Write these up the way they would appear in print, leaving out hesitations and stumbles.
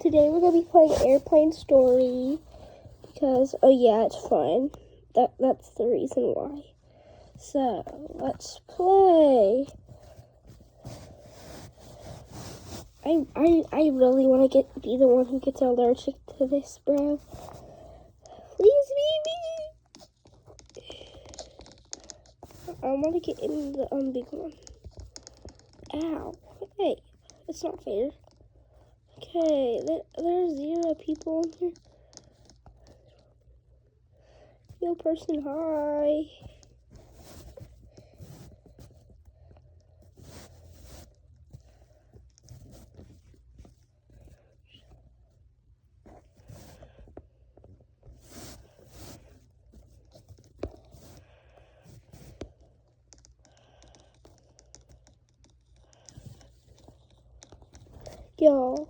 Today we're gonna be playing Airplane Story because it's fun. That's the reason why. So let's play. I really want to be the one who gets allergic to this, bro. Please be me. I want to get in the big one. Ow! Hey, it's not fair. Okay, there's 0 people in here. Yo, person, hi. Yo.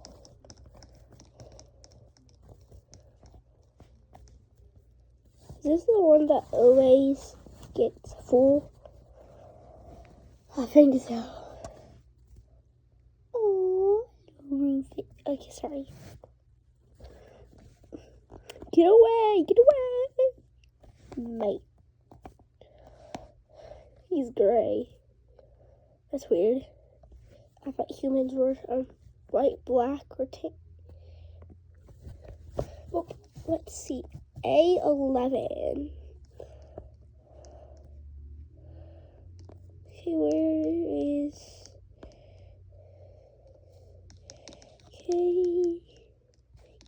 Is this the one that always gets full? I think so. Oh, roof. Okay, sorry. Get away! Get away! Mate. He's gray. That's weird. I thought humans were white, black, or tan. Oh, let's see. A11. Okay, where is... Okay.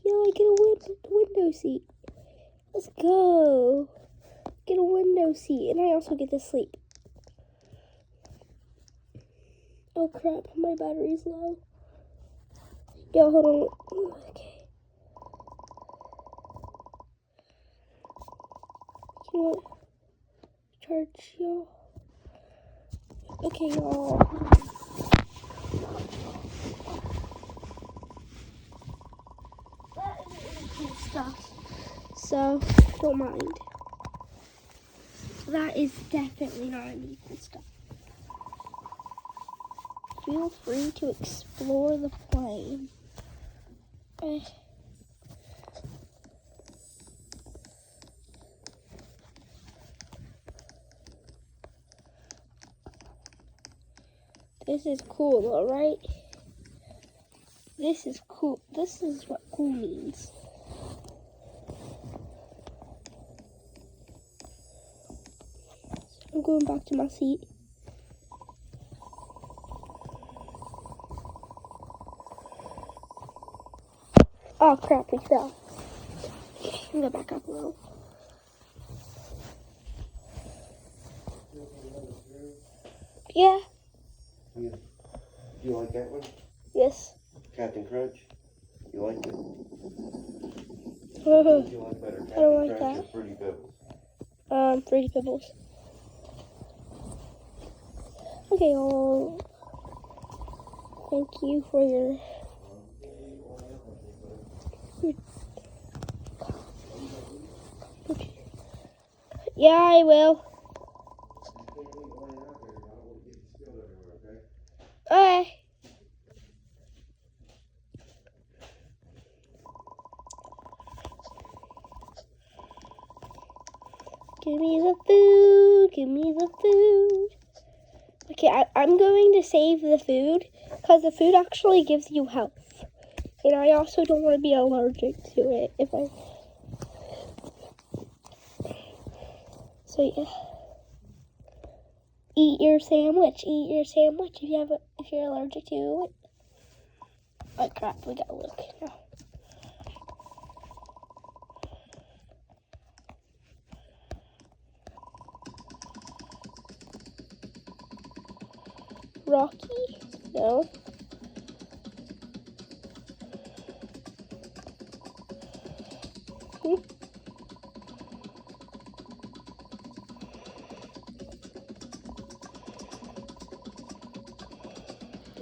I get a window seat. Let's go. Get a window seat, and I also get to sleep. Oh crap, my battery's low. Yo, hold on. Okay. You know what? Charge, y'all. Okay, y'all. That is cool stuff. So, don't mind. That is definitely not any cool stuff. Feel free to explore the plane. This is cool, alright? This is cool. This is what cool means. I'm going back to my seat. Oh crap, we fell. Okay, I'm gonna back up a little. Yeah. Do you like that one? Yes. Captain Crunch? You like it? What What do you like better, I don't Captain like Crunch that. or Fruity Pebbles? Fruity Pebbles. Okay, well, thank you for your yeah, I will. Okay. Give me the food. Give me the food. Okay, I'm going to save the food because the food actually gives you health. And I also don't want to be allergic to it So yeah. Eat your sandwich. Eat your sandwich if you're allergic to it. Oh crap, we gotta look now. Rocky? No.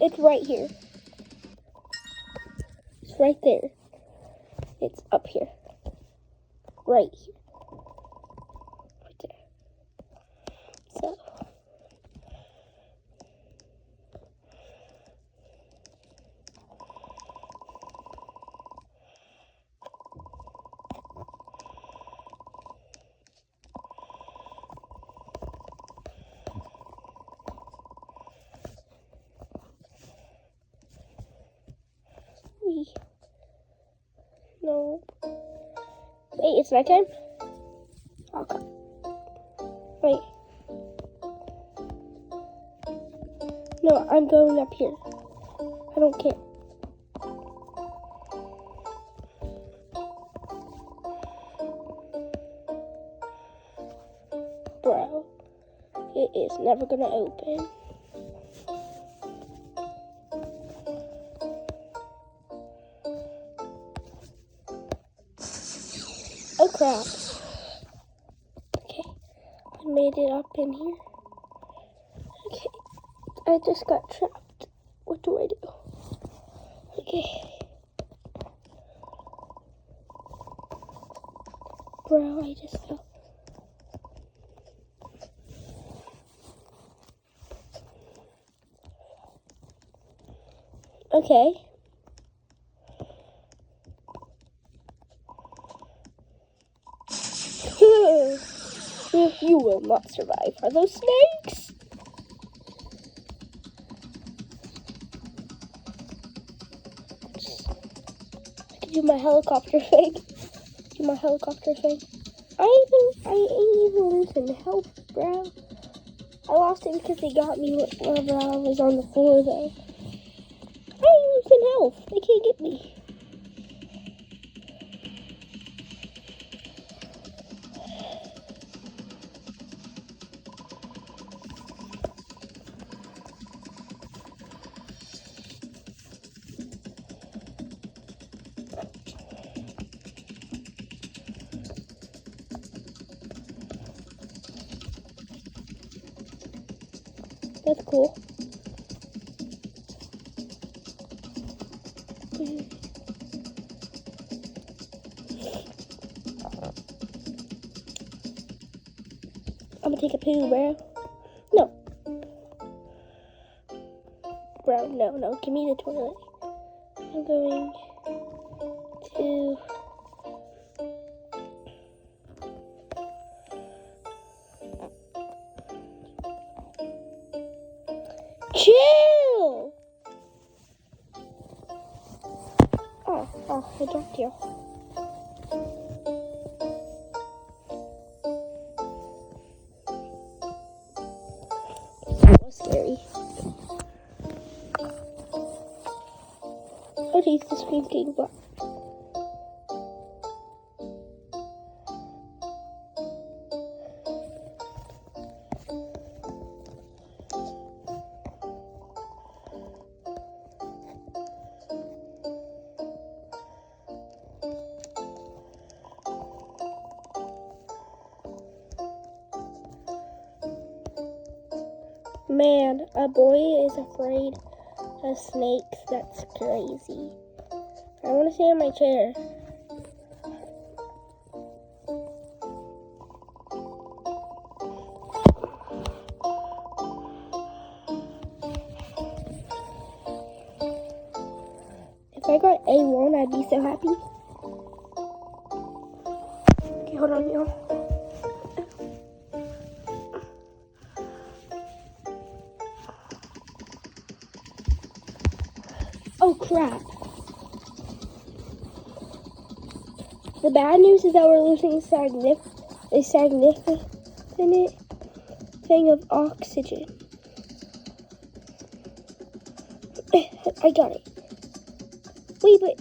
It's right here. It's right there. It's up here. Right here. Right there. So. help. Wait, it's nighttime? Okay. Wait. No, I'm going up here. I don't care. Bro, it is never gonna open. Oh crap. Okay, I made it up in here. Okay, I just got trapped. What do I do? Okay. Bro, I just fell. Okay. You will not survive. Are those snakes? I can do my helicopter thing. Do my helicopter thing. I ain't even losing health, bro. I lost it because they got me whenever I was on the floor, though. I ain't losing health. They can't get me. That's cool. I'm gonna take a poo, bro. No. Bro, no. Give me the toilet. I'm going to... Chill! Oh, I dropped you. That was scary. Oh geez, the screen's getting black. Man, a boy is afraid of snakes. That's crazy. I want to stay in my chair. If I got A1, I'd be so happy. Okay, hold on, y'all. Oh crap. The bad news is that we're losing a significant thing of oxygen. I got it. Wait, but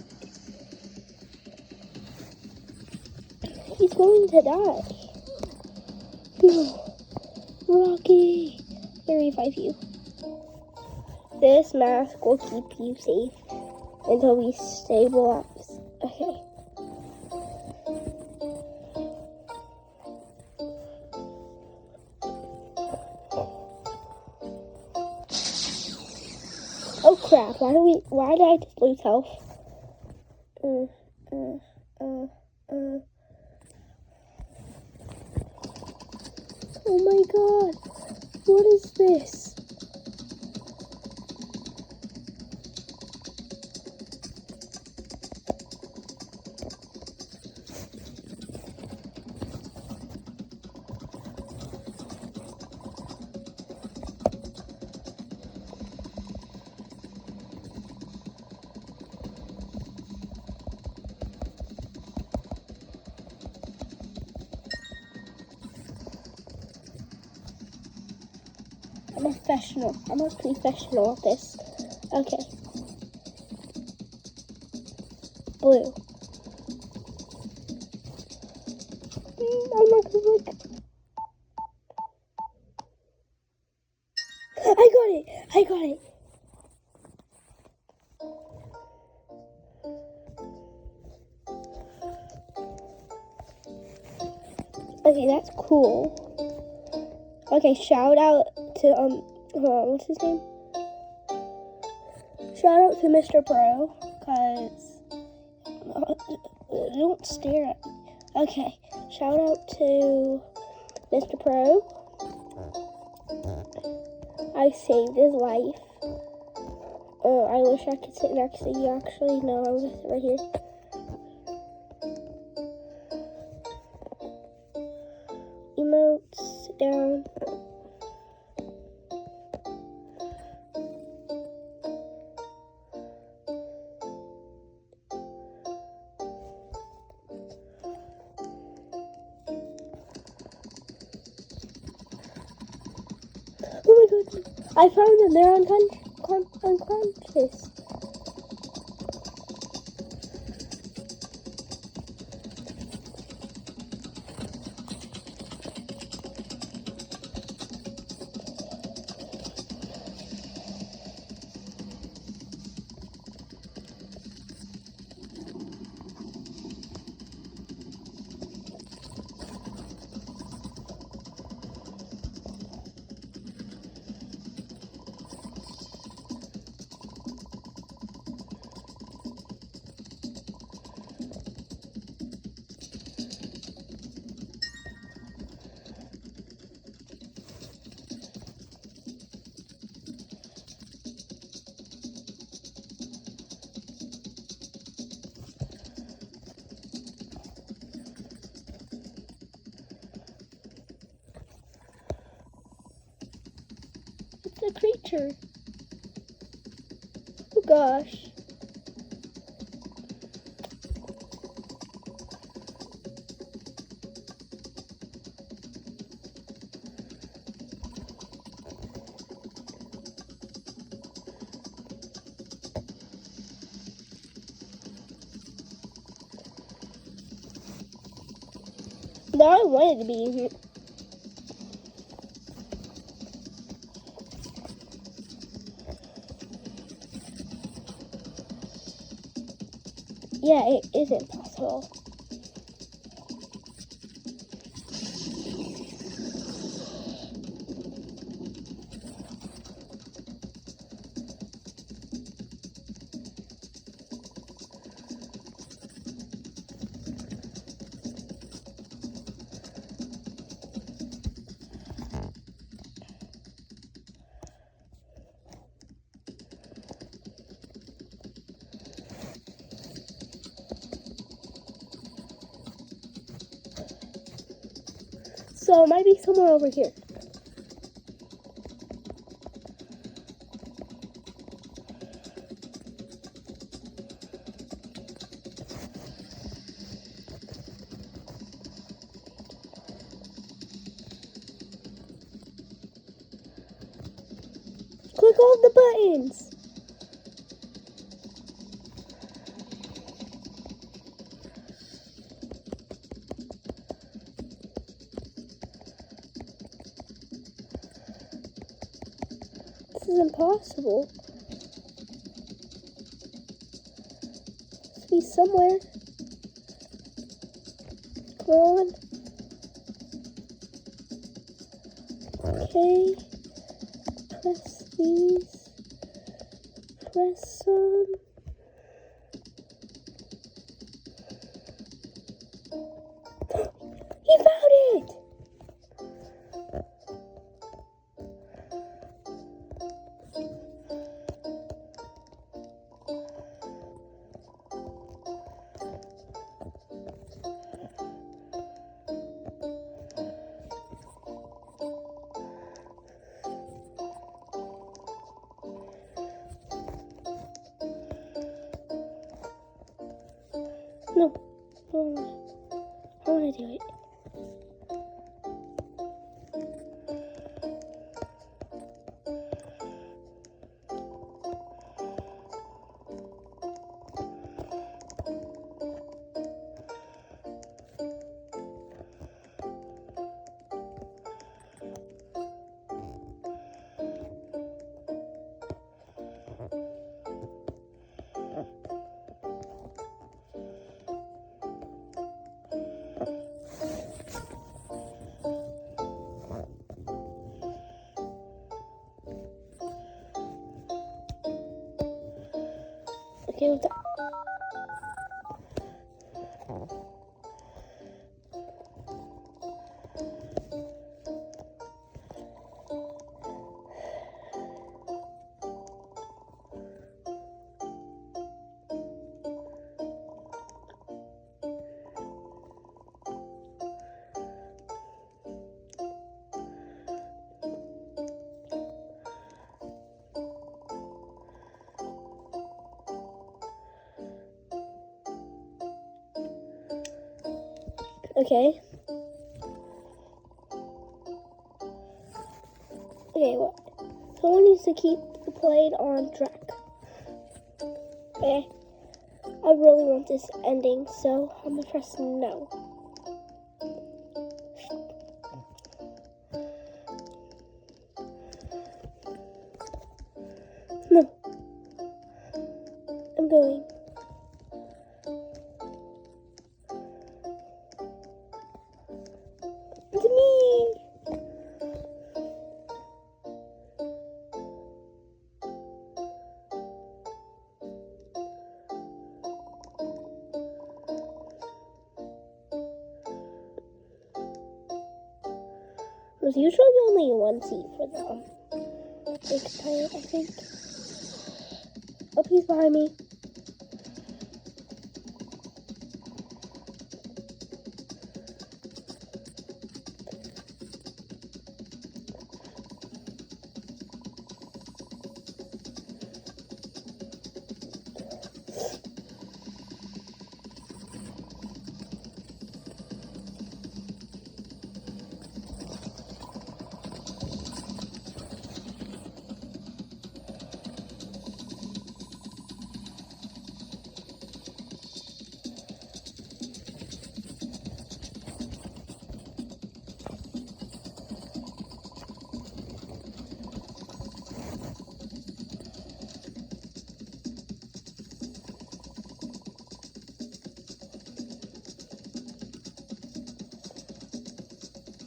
he's going to die. No. Rocky. Let me revive you. This mask will keep you safe until we stabilize. Okay. Oh crap, why did I just lose health? Oh my god, what is this? professional. I'm a professional at this. Okay. Blue. I'm not gonna look. I got it. I got it. Okay, that's cool. Okay, shout out to what's his name? Shout out to Mr. Pro, cause don't stare at me. Okay, shout out to Mr. Pro. I saved his life. I wish I could sit next to you. Actually, no, I'm gonna sit right here. Emotes, sit down. Oh my god, I found them. They're unconscious. It's a creature. Oh gosh. No, I wanted to be in here. Yeah, it is impossible. So it might be somewhere over here. Click all the buttons. This is impossible. Must be somewhere. Come on. Okay. Press these. Press some. He found it! No, I want to do it. okay with that. Okay. Okay, what? Someone needs to keep the plane on track. Okay. I really want this ending, so I'm gonna press no. No. I'm going. It's me! There's usually only one seat for the big tire, I think. Oh, he's behind me.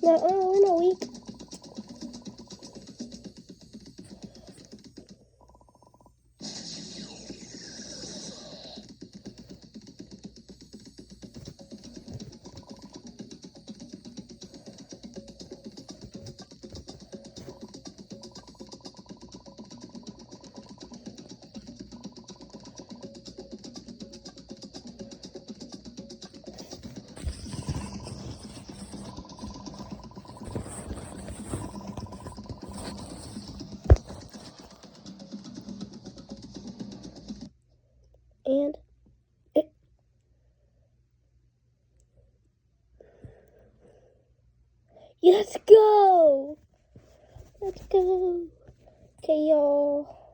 No, we're not weak. And let's go. Let's go. Okay, y'all.